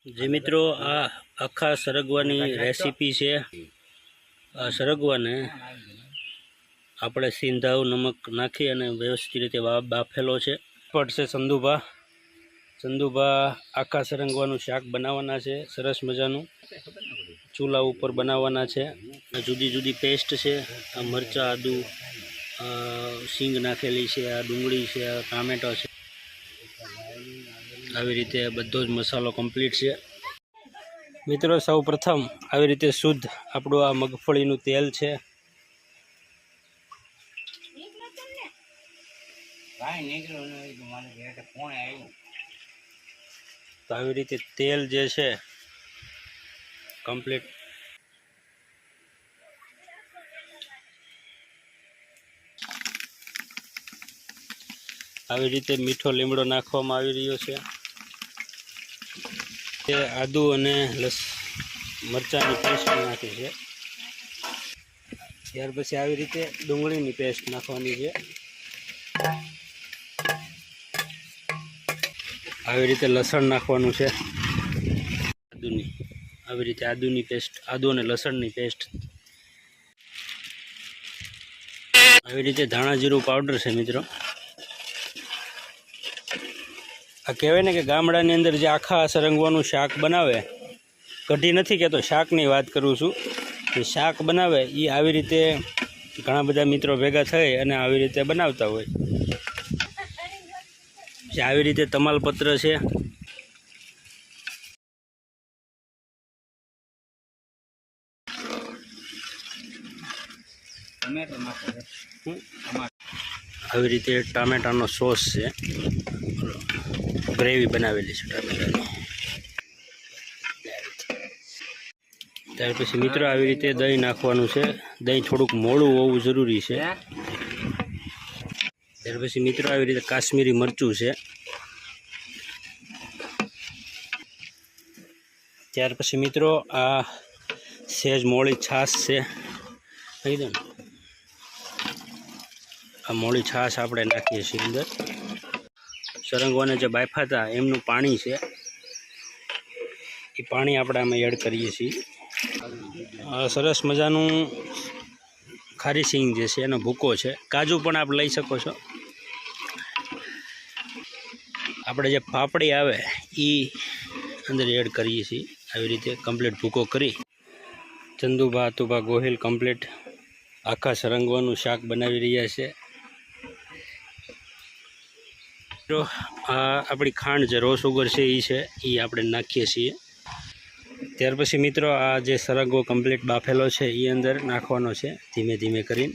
જે મિત્રો આ આખા સરગવાની રેસીપી છે। આ સરગવાને આપણે સિંધાવ નમક નાખી અને વ્યવસ્થિત રીતે બાફેલો છે। પડશે ચંદુભા આખા સરગવાનું શાક બનાવવાના છે, સરસ મજાનું ચૂલા ઉપર બનાવવાના છે। જુદી જુદી પેસ્ટ છે, આ મરચાં, આદુ, સિંગ નાખેલી છે, આ ડુંગળી છે, આ ટામેટા છે। આવી રીતે બધો જ મસાલો કમ્પ્લીટ છે। મિત્રો સૌ પ્રથમ આવી રીતે શુદ્ધ આપણું આ મગફળીનું તેલ છે। તો આવી રીતે તેલ જે છે કમ્પ્લીટ આવી રીતે મીઠો લીમડો નાખવામાં આવી રહ્યો છે। તે આદુ અને મરચાંની પેસ્ટ નાખી છે। ત્યાર પછી આવી રીતે ડુંગળીની પેસ્ટ નાખવાની છે। આવી રીતે લસણ નાખવાનું છે, આદુની આવી રીતે આદુની પેસ્ટ, આદુ અને લસણની પેસ્ટ। આવી રીતે ધાણા જીરું પાવડર છે મિત્રો। આ કહેવાય ને કે ગામડાની અંદર જે આખા સરગવાનું શાક બનાવે, કઢી નથી કહેતો, શાકની વાત કરું છું, એ શાક બનાવે એ આવી રીતે ઘણા બધા મિત્રો ભેગા થઈ અને આવી રીતે બનાવતા હોય। આવી રીતે તમાલપત્ર છે, આવી રીતે ટામેટાનો સોસ છે, ગ્રેવી બનાવેલી છે ટામેટાની। ત્યાર પછી મિત્રો આવી રીતે દહીં નાખવાનું છે। દહીં થોડુંક મોળું હોવું જરૂરી છે। ત્યાર પછી મિત્રો આવી રીતે કાશ્મીરી મરચું છે। ત્યાર પછી મિત્રો આ સહેજ મોળી છાશ છે, એકદમ આ મોળી છાશ આપણે નાખીએ છીએ અંદર। સરગવાને જે બાફા હતા એમનું પાણી છે, એ પાણી આપણે આમાં એડ કરીએ છીએ। સરસ મજાનું ખારી સિંગ જે છે એનો ભૂકો છે, કાજુ પણ આપ લઈ શકો છો। આપણે જે પાપડી આવે એ અંદર એડ કરીએ છીએ। આવી રીતે કમ્પ્લીટ ભૂકો કરી ચંદુભા આતુભા ગોહિલ કમ્પ્લીટ આખા સરગવાનું શાક બનાવી રહ્યા છે। તો આ આપણી ખાંડ જે રો સુગર છે એ આપણે નાખીએ છીએ। ત્યાર પછી મિત્રો આ જે સરગવો કમ્પ્લીટ બાફેલો છે એ અંદર નાખવાનો છે ધીમે ધીમે કરીને।